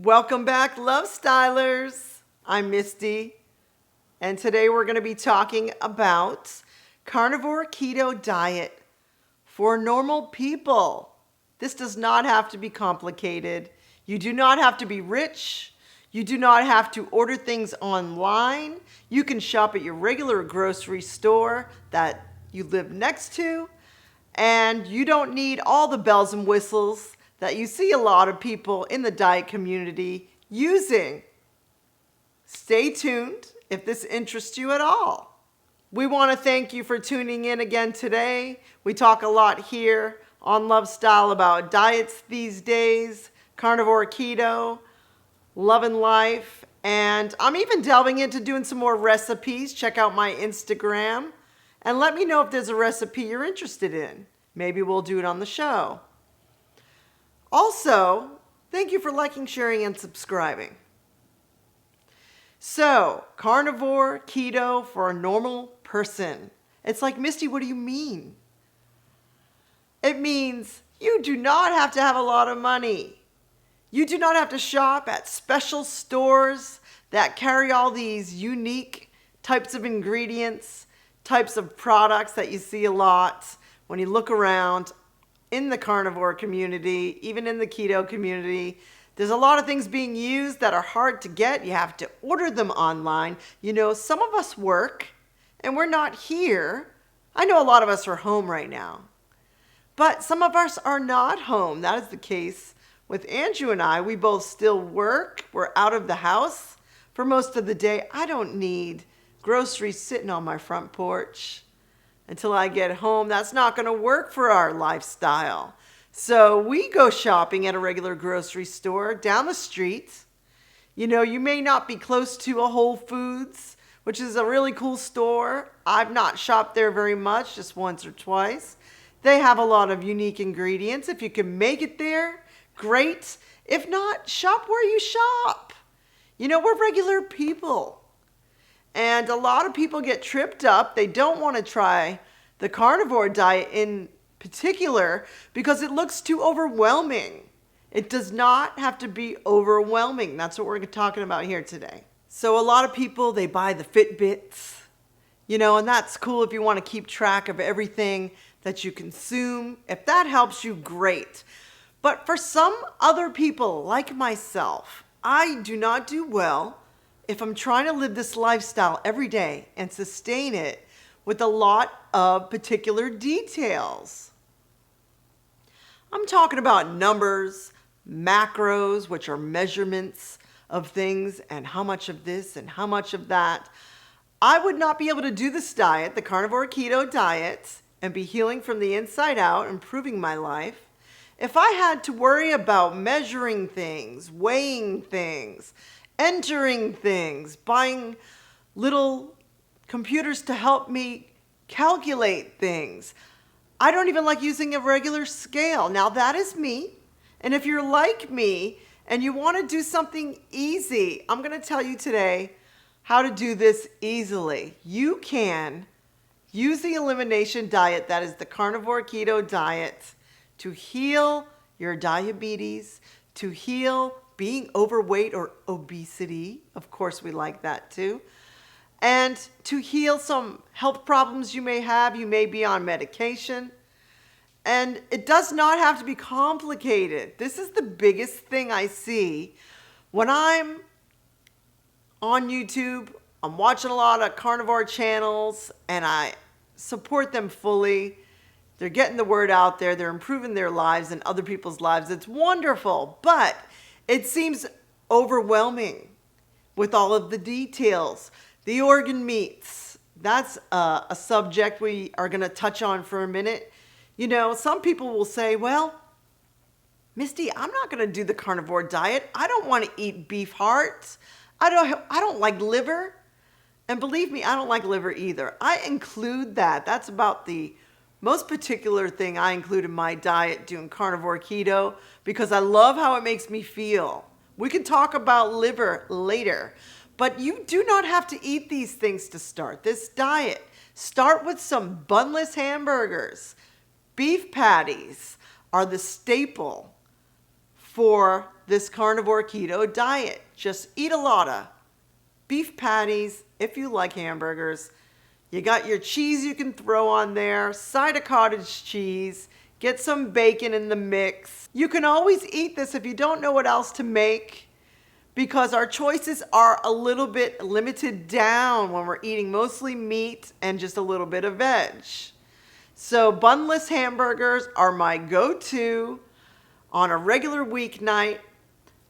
Welcome back, Lovestylers. I'm Misty, and today we're going to be talking about Carnivore Keto diet for normal people. This does not have to be complicated. You do not have to be rich. You do not have to order things online. You can shop at your regular grocery store that you live next to, and you don't need all the bells and whistles that you see a lot of people in the diet community using. Stay tuned if this interests you at all. We want to thank you for tuning in again today. We talk a lot here on Lovestyle about diets these days, carnivore keto, love and life, and I'm even delving into doing some more recipes. Check out my Instagram and let me know if there's a recipe you're interested in. Maybe we'll do it on the show. Also, thank you for liking, sharing, and subscribing. So, carnivore keto for a normal person. It's like, Misty, what do you mean? It means you do not have to have a lot of money. You do not have to shop at special stores that carry all these unique types of ingredients, types of products that you see a lot when you look around in the carnivore community, even in the keto community. There's a lot of things being used that are hard to get. You have to order them online. You know, some of us work and we're not here. I know a lot of us are home right now, but some of us are not home. That is the case with Andrew and I. We both still work. We're out of the house for most of the day. I don't need groceries sitting on my front porch until I get home. That's not going to work for our lifestyle. So we go shopping at a regular grocery store down the street. You know, you may not be close to a Whole Foods, which is a really cool store. I've not shopped there very much, just once or twice. They have a lot of unique ingredients. If you can make it there, great. If not, shop where you shop. You know, we're regular people. And a lot of people get tripped up. They don't want to try the carnivore diet in particular because it looks too overwhelming. It does not have to be overwhelming. That's what we're talking about here today. So a lot of people, they buy the Fitbits, you know, and that's cool if you want to keep track of everything that you consume. If that helps you, great. But for some other people, like myself, I do not do well if I'm trying to live this lifestyle every day and sustain it with a lot of particular details. I'm talking about numbers, macros, which are measurements of things, and how much of this and how much of that. I would not be able to do this diet, the carnivore keto diet, and be healing from the inside out, improving my life, if I had to worry about measuring things, weighing things, entering things, buying little computers to help me calculate things. I don't even like using a regular scale. Now that is me. And if you're like me and you want to do something easy, I'm going to tell you today how to do this easily. You can use the elimination diet, that is the carnivore keto diet, to heal your diabetes, to heal being overweight or obesity. Of course, we like that too. And to heal some health problems you may have. You may be on medication. And it does not have to be complicated. This is the biggest thing I see when I'm on YouTube. I'm watching a lot of carnivore channels and I support them fully. They're getting the word out there. They're improving their lives and other people's lives. It's wonderful, but it seems overwhelming with all of the details. The organ meats, that's a subject we are going to touch on for a minute. You know, some people will say, well, Misty, I'm not going to do the carnivore diet. I don't want to eat beef hearts. I don't like liver. And believe me, I don't like liver either. I include that. That's about the most particular thing I include in my diet doing carnivore keto because I love how it makes me feel. We can talk about liver later, but you do not have to eat these things to start this diet. Start with some bunless hamburgers. Beef patties are the staple for this carnivore keto diet. Just eat a lot of beef patties if you like hamburgers. You got your cheese you can throw on there, side of cottage cheese, get some bacon in the mix. You can always eat this if you don't know what else to make, because our choices are a little bit limited down when we're eating mostly meat and just a little bit of veg. So bunless hamburgers are my go-to on a regular weeknight.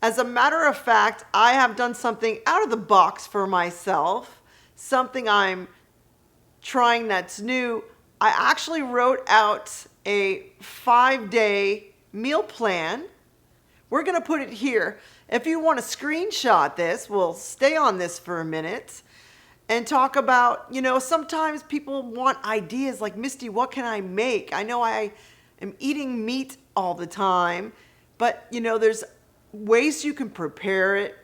As a matter of fact, I have done something out of the box for myself, something I'm trying that's new. I actually wrote out a 5-day meal plan. We're going to put it here. If you want to screenshot this, we'll stay on this for a minute and talk about, sometimes people want ideas like, Misty, what can I make? I know I am eating meat all the time, but there's ways you can prepare it,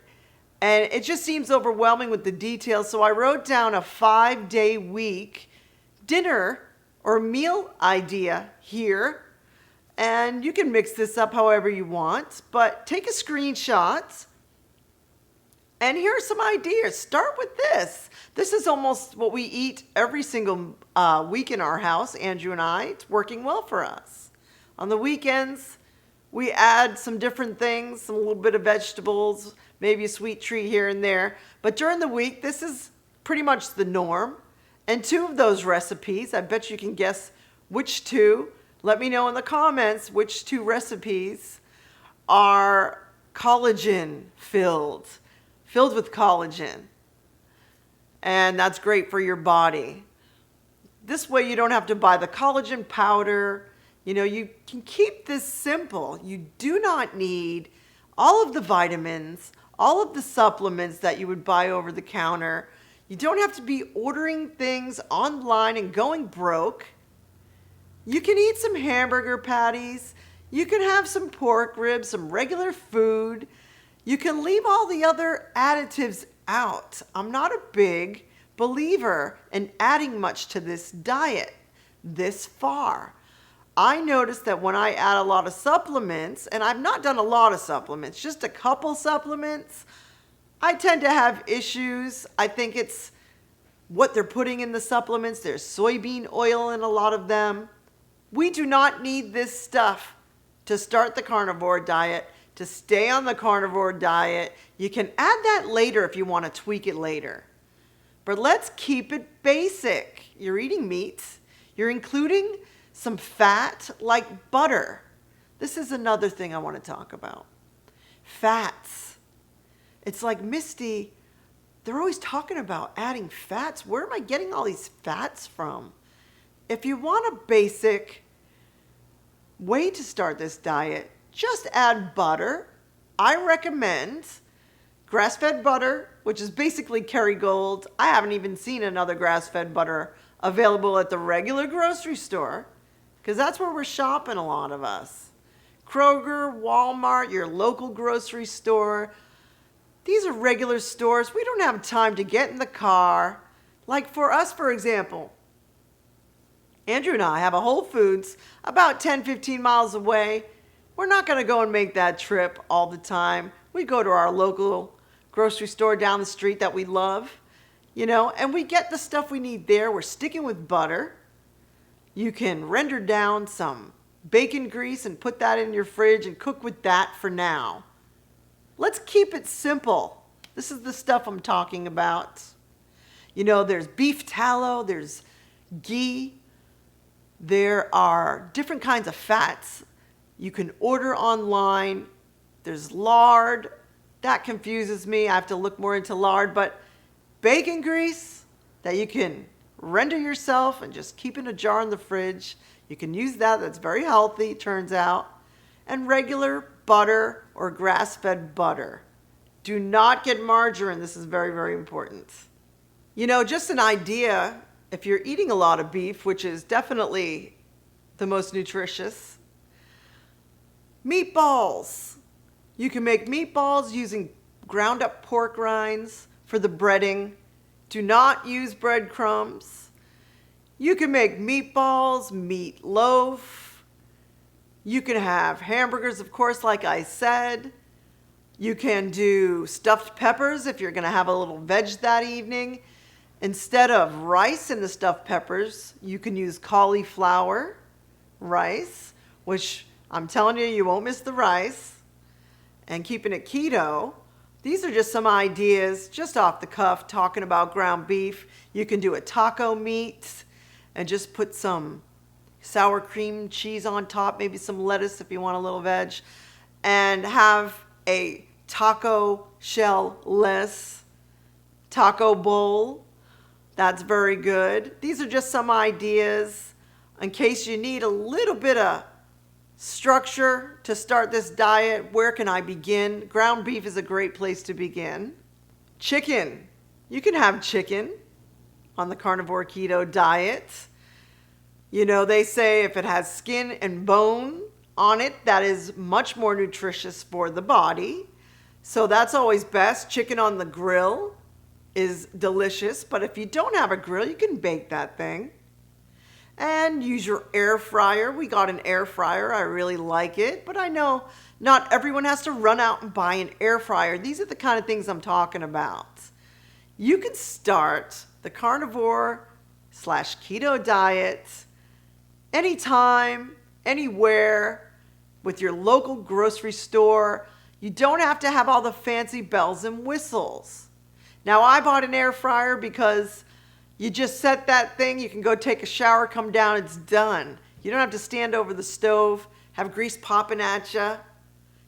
and it just seems overwhelming with the details. So I wrote down a 5-day week dinner or meal idea here, and you can mix this up however you want, but take a screenshot. And here are some ideas. Start with this. This is almost what we eat every single week in our house, Andrew and I. It's working well for us. On the weekends, we add some different things, a little bit of vegetables, maybe a sweet treat here and there. But during the week, this is pretty much the norm. And 2 of those recipes, I bet you can guess which 2. Let me know in the comments which 2 recipes are collagen filled with collagen. And that's great for your body. This way you don't have to buy the collagen powder. You can keep this simple. You do not need all of the vitamins, all of the supplements that you would buy over the counter. You don't have to be ordering things online and going broke. You can eat some hamburger patties. You can have some pork ribs, some regular food. You can leave all the other additives out. I'm not a big believer in adding much to this diet this far. I noticed that when I add a lot of supplements, and I've not done a lot of supplements, just a couple supplements, I tend to have issues. I think it's what they're putting in the supplements. There's soybean oil in a lot of them. We do not need this stuff to start the carnivore diet, to stay on the carnivore diet. You can add that later if you want to tweak it later. But let's keep it basic. You're eating meat. You're including some fat like butter. This is another thing I want to talk about. Fats. It's like, Misty, they're always talking about adding fats. Where am I getting all these fats from? If you want a basic way to start this diet, just add butter. I recommend grass-fed butter, which is basically Kerrygold. I haven't even seen another grass-fed butter available at the regular grocery store, because that's where we're shopping, a lot of us. Kroger, Walmart, your local grocery store. These are regular stores. We don't have time to get in the car. Like for us, for example, Andrew and I have a Whole Foods about 10, 15 miles away. We're not going to go and make that trip all the time. We go to our local grocery store down the street that we love, and we get the stuff we need there. We're sticking with butter. You can render down some bacon grease and put that in your fridge and cook with that for now. Let's keep it simple. This is the stuff I'm talking about. There's beef tallow, there's ghee, there are different kinds of fats you can order online. There's lard. That confuses me. I have to look more into lard, but bacon grease that you can render yourself and just keep in a jar in the fridge. You can use that. That's very healthy, turns out. And regular butter or grass-fed butter. Do not get margarine. This is very, very important. Just an idea, if you're eating a lot of beef, which is definitely the most nutritious, meatballs. You can make meatballs using ground up pork rinds for the breading. Do not use breadcrumbs. You can make meatballs, meatloaf. You can have hamburgers, of course, like I said. You can do stuffed peppers if you're going to have a little veg that evening. Instead of rice in the stuffed peppers, you can use cauliflower rice, which I'm telling you, you won't miss the rice. And keeping it keto, these are just some ideas, just off the cuff, talking about ground beef. You can do a taco meat and just put some sour cream cheese on top, maybe some lettuce if you want a little veg, and have a taco shell-less taco bowl. That's very good. These are just some ideas in case you need a little bit of structure to start this diet. Where can I begin? Ground beef is a great place to begin. Chicken. You can have chicken on the carnivore keto diet. You know, they say if it has skin and bone on it, that is much more nutritious for the body. So that's always best. Chicken on the grill is delicious, but if you don't have a grill, you can bake that thing. And use your air fryer. We got an air fryer. I really like it, but I know not everyone has to run out and buy an air fryer. These are the kind of things I'm talking about. You can start the carnivore/keto diet anytime, anywhere, with your local grocery store. You don't have to have all the fancy bells and whistles. Now, I bought an air fryer because you just set that thing, you can go take a shower, come down, it's done. You don't have to stand over the stove, have grease popping at you.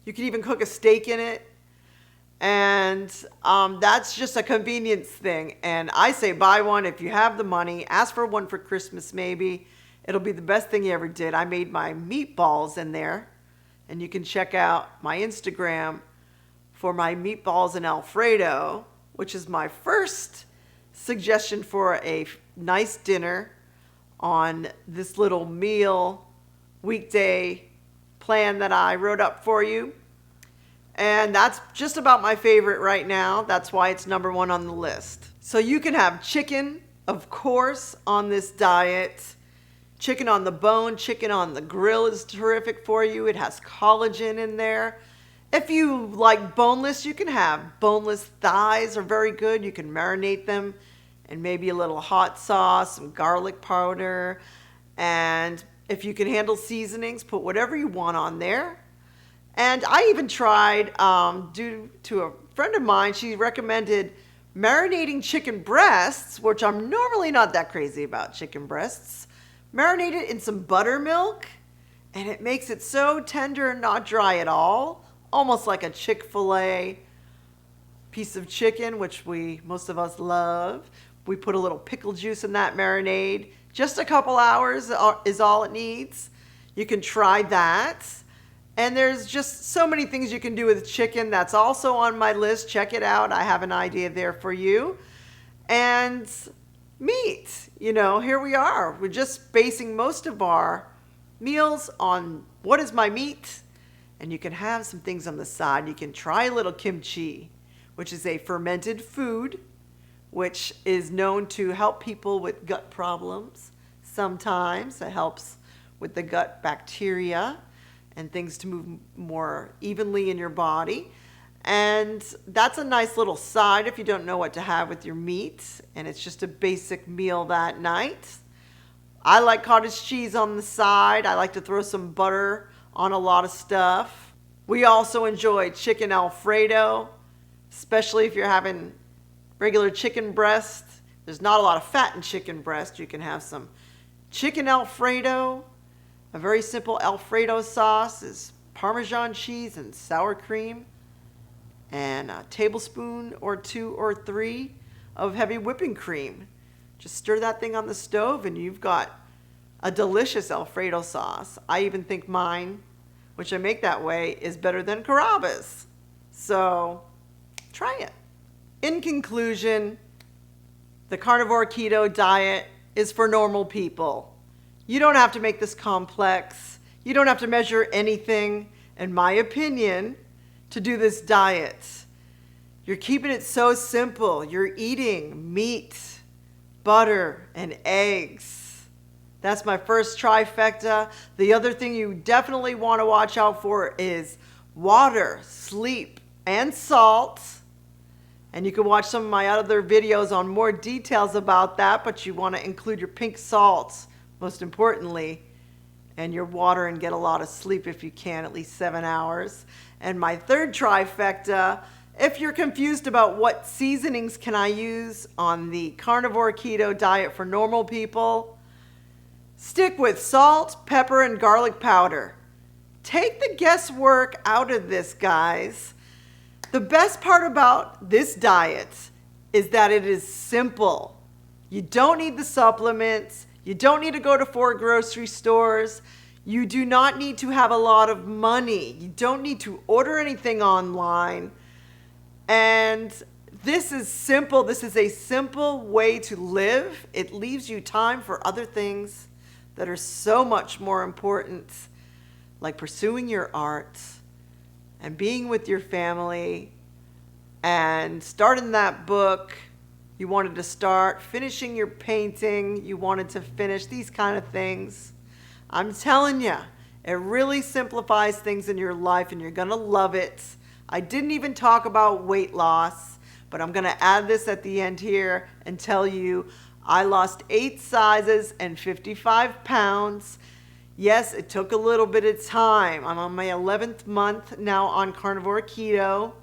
You can even cook a steak in it. And that's just a convenience thing. And I say buy one if you have the money. Ask for one for Christmas maybe. It'll be the best thing you ever did. I made my meatballs in there. And you can check out my Instagram for my meatballs and Alfredo, which is my first suggestion for a nice dinner on this little meal weekday plan that I wrote up for you. And that's just about my favorite right now. That's why it's number one on the list. So you can have chicken, of course, on this diet. Chicken on the bone, chicken on the grill is terrific for you. It has collagen in there. If you like boneless, you can have boneless thighs are very good. You can marinate them in maybe a little hot sauce, some garlic powder. And if you can handle seasonings, put whatever you want on there. And I even tried, due to a friend of mine, she recommended marinating chicken breasts, which I'm normally not that crazy about chicken breasts. Marinate it in some buttermilk, and it makes it so tender and not dry at all. Almost like a Chick-fil-A piece of chicken, which most of us love. We put a little pickle juice in that marinade. Just a couple hours is all it needs. You can try that. And there's just so many things you can do with chicken. That's also on my list. Check it out. I have an idea there for you. And meat. You know, here we are. We're just basing most of our meals on what is my meat. And you can have some things on the side. You can try a little kimchi, which is a fermented food, which is known to help people with gut problems. Sometimes it helps with the gut bacteria and things to move more evenly in your body. And that's a nice little side if you don't know what to have with your meat. And it's just a basic meal that night. I like cottage cheese on the side. I like to throw some butter on a lot of stuff. We also enjoy chicken Alfredo, especially if you're having regular chicken breast. There's not a lot of fat in chicken breast. You can have some chicken Alfredo. A very simple Alfredo sauce is Parmesan cheese and sour cream, and a tablespoon or 2 or 3 of heavy whipping cream. Just stir that thing on the stove and you've got a delicious Alfredo sauce. I even think mine, which I make that way, is better than Carrabba's. So try it. In conclusion, the carnivore keto diet is for normal people. You don't have to make this complex. You don't have to measure anything, in my opinion, to do this diet. You're keeping it so simple. You're eating meat, butter, and eggs. That's my first trifecta. The other thing you definitely want to watch out for is water, sleep, and salt. And you can watch some of my other videos on more details about that, but you want to include your pink salts, most importantly, and your water, and get a lot of sleep if you can, at least 7 hours. And my third trifecta, if you're confused about what seasonings can I use on the carnivore keto diet for normal people, stick with salt, pepper, and garlic powder. Take the guesswork out of this, guys. The best part about this diet is that it is simple. You don't need the supplements. You don't need to go to 4 grocery stores. You do not need to have a lot of money. You don't need to order anything online. And this is simple. This is a simple way to live. It leaves you time for other things that are so much more important, like pursuing your art and being with your family and starting that book you wanted to start, finishing your painting you wanted to finish, these kind of things. I'm telling you, it really simplifies things in your life and you're going to love it. I didn't even talk about weight loss, but I'm going to add this at the end here and tell you I lost 8 sizes and 55 pounds. Yes, it took a little bit of time. I'm on my 11th month now on Carnivore Keto,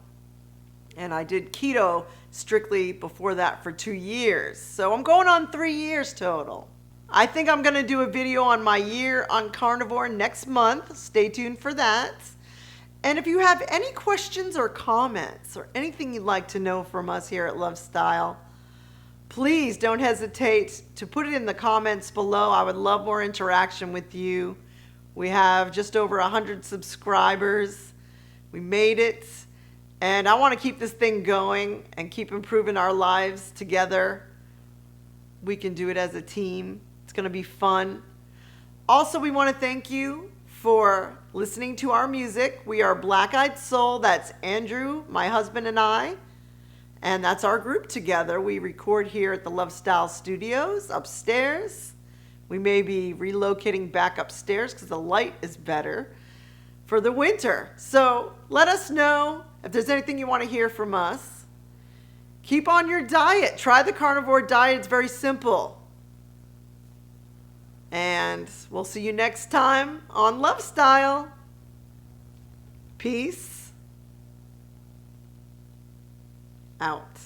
and I did keto strictly before that for 2 years. So I'm going on 3 years total. I think I'm going to do a video on my year on carnivore next month. Stay tuned for that. And if you have any questions or comments or anything you'd like to know from us here at Lovestyle, please don't hesitate to put it in the comments below. I would love more interaction with you. We have just over 100 subscribers. We made it. And I want to keep this thing going and keep improving our lives together. We can do it as a team. It's going to be fun. Also, we want to thank you for listening to our music. We are Black Eyed Soul. That's Andrew, my husband, and I. And that's our group together. We record here at the Lovestyle Studios upstairs. We may be relocating back upstairs because the light is better for the winter. So let us know if there's anything you want to hear from us. Keep on your diet. Try the carnivore diet. It's very simple. And we'll see you next time on Lovestyle. Peace out.